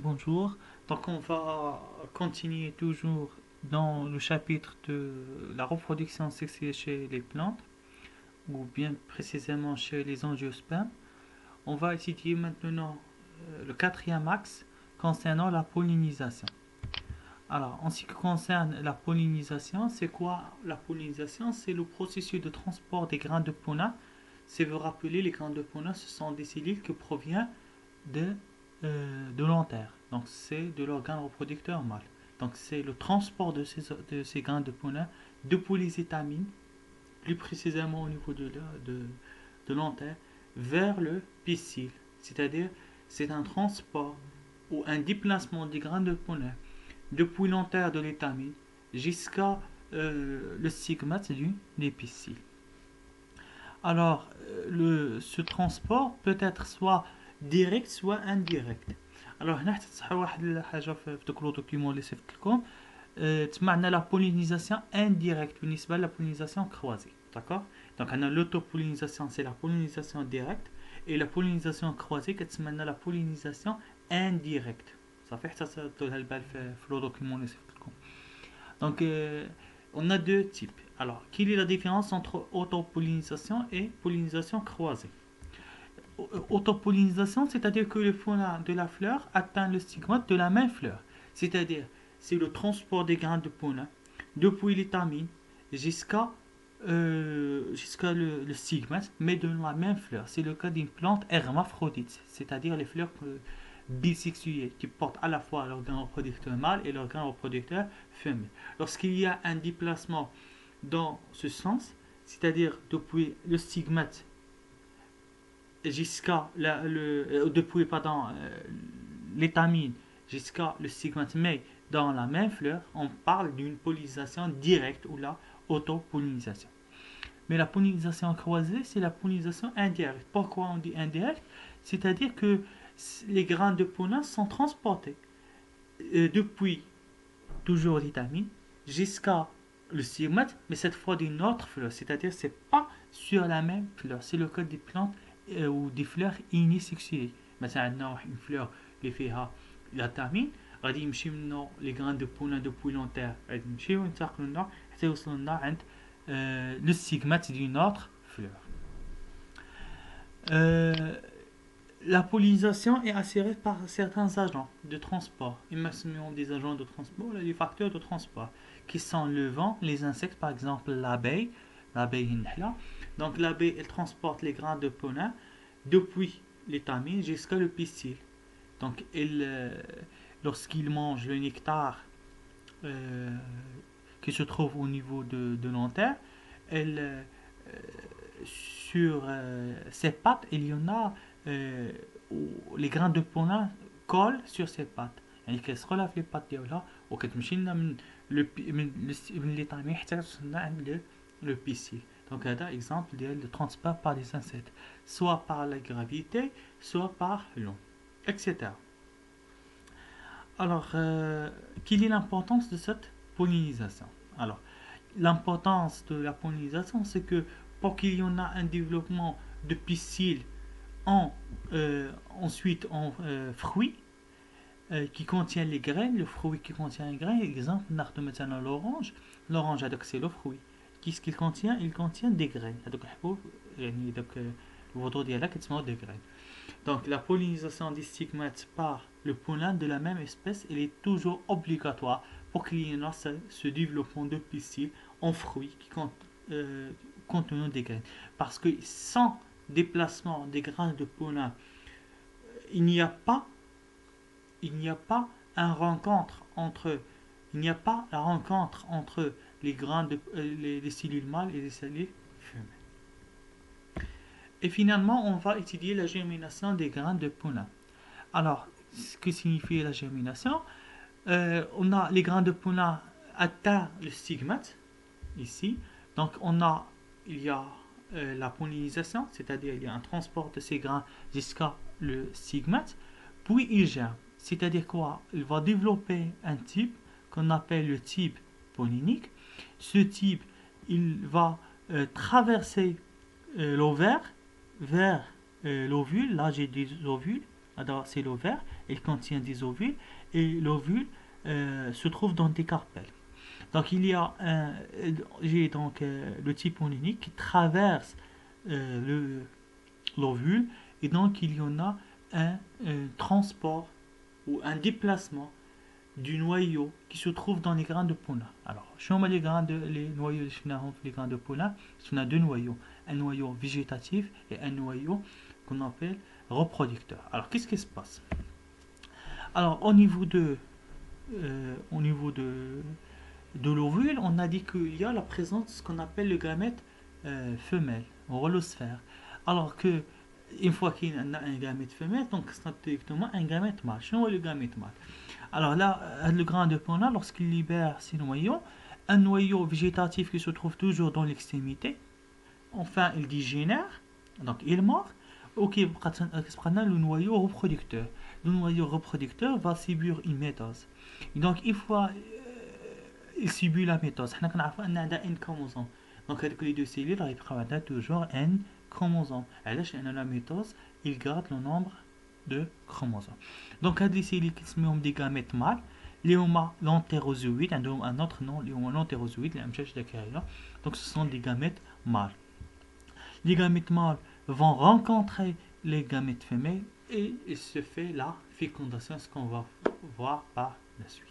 Bonjour. Donc on va continuer toujours dans le chapitre de la reproduction sexuelle chez les plantes, ou bien précisément chez les angiospermes. On va étudier maintenant le quatrième axe concernant la pollinisation. Alors, en ce qui concerne la pollinisation, c'est quoi la pollinisation? C'est le processus de transport des grains de pollen. Si vous vous rappelez, les grains de pollen, ce sont des cellules qui proviennent de, de l'antère. Donc, c'est de l'organe reproducteur mâle. Donc, c'est le transport de ces grains de pollen depuis les étamines, plus précisément au niveau de l'antère, vers le pistil. C'est-à-dire, c'est un transport ou un déplacement des grains de pollen depuis l'antère de l'étamine jusqu'à le stigmate des pistils. Alors, ce transport peut être soit direct soit indirect. Alors هنا تصحوا واحد الحاجه في دوك لو دوكيمون اللي صيفط لكم. تسمعنا لا pollinisation indirecte بالنسبه لا pollinisation croisée. D'accord? Donc on a l'autopollinisation, c'est la pollinisation directe, et la pollinisation croisée كتسمعنا la pollinisation indirecte. صافي حتى صدتوا لها البال في لو دوكيمون اللي صيفط لكم. Donc on a deux types. Alors, quelle est la différence entre autopollinisation et pollinisation croisée? Autopollinisation, c'est-à-dire que le pollen de la fleur atteint le stigmate de la même fleur. C'est-à-dire, c'est le transport des grains de pollen depuis l'étamine jusqu'à le stigmate, mais de la même fleur. C'est le cas d'une plante hermaphrodite, c'est-à-dire les fleurs bisexuées qui portent à la fois l'organe reproducteur mâle et l'organe reproducteur femelle. Lorsqu'il y a un déplacement dans ce sens, c'est-à-dire depuis le stigmate depuis l'étamine jusqu'à le stigmate, mais dans la même fleur, on parle d'une pollinisation directe ou la autopollinisation. Mais la pollinisation croisée, c'est la pollinisation indirecte. Pourquoi on dit indirecte? C'est-à-dire que les grains de pollen sont transportés depuis toujours l'étamine jusqu'à le stigmate, mais cette fois d'une autre fleur. C'est-à-dire c'est pas sur la même fleur. C'est le cas des plantes ou des fleurs unisexuées. مثلا عندنا une fleur اللي فيها l'étamine غادي يمشي منه les grains de pollen depuis l'antère غادي يمشيو ينتقلوا لنا حتى يوصلوا لنا عند le stigmate d'une autre fleur. La pollinisation est assurée par certains agents de transport. Imaginons des agents de transport, des facteurs de transport, qui sont le vent, les insectes, par exemple l'abeille, Donc l'abeille, elle transporte les grains de pollen depuis l'étamine jusqu'à le pistil. Donc lorsqu'il mange le nectar qui se trouve au niveau de l'antère, sur ses pattes, il y en a les grains de pollen collent sur ses pattes. يعني كيسخلها في لي بات ديالها وكتمشي لنا من لي طامي حتى توصلنا عند لو بيسيل. Donc هذا exemple ديال le transport par les insectes, soit par la gravité, soit par l'eau, etc. Alors, quelle est l'importance de cette pollinisation? Alors, l'importance de la pollinisation, c'est que pour qu'il y en a un développement de pistil ensuite en fruits qui contient les graines, le fruit qui contient les graines, exemple, maintenant l'orange, l'orange c'est le fruit. Qu'est-ce qu'il contient? Il contient des graines. Des graines. Donc la pollinisation des stigmates par le pollen de la même espèce, elle est toujours obligatoire pour qu'il y ait ce développement de pistil en fruits qui contenant des graines. Parce que sans déplacement des grains de pollen, il n'y a pas la rencontre entre les grains les cellules mâles et les cellules femelles. Et finalement, on va étudier la germination des grains de pollen. Alors, ce que signifie la germination? On a les grains de pollen atteignent le stigmate ici. Donc il y a la pollinisation, c'est-à-dire il y a un transport de ces grains jusqu'à le stigmate, puis il germe. C'est-à-dire quoi? Il va développer un type qu'on appelle le type pollinique. Ce type, il va traverser l'ovaire vers l'ovule. Là, j'ai des ovules. Alors, c'est l'ovaire, il contient des ovules, et l'ovule se trouve dans des carpelles. Donc, j'ai donc le type unique qui traverse l'ovule, et donc il y en a un transport ou un déplacement du noyau qui se trouve dans les grains de pollen. Alors, si on met les noyaux les grains de pollen, on a deux noyaux, un noyau végétatif et un noyau qu'on appelle reproducteur. Alors, qu'est-ce qui se passe? Alors, au niveau de l'ovule, on a dit qu'il y a la présence de ce qu'on appelle le gamète femelle, holosphère. Alors que une fois qu'il y a un gamète femelle, donc c'est directement un gamète mâle. Sinon, le gamète mâle. Alors là, le grain de pollen, lorsqu'il libère ses noyaux, un noyau végétatif qui se trouve toujours dans l'extrémité, enfin, il dégénère, donc il mord, ok, le noyau reproducteur. Le noyau reproducteur va subir une métose. Et donc, une fois il subit la métose, on a un chromosome. Donc, avec les deux cellules, il y a toujours un chromosome. Alors, la métose, il garde le nombre de chromosomes. Donc, les cellules qui se mettent des gamètes mâles, l'entérozoïde, un autre nom, l'entérozoïde, donc ce sont des gamètes mâles. Les gamètes mâles vont rencontrer les gamètes femelles et il se fait la fécondation, ce qu'on va voir par la suite.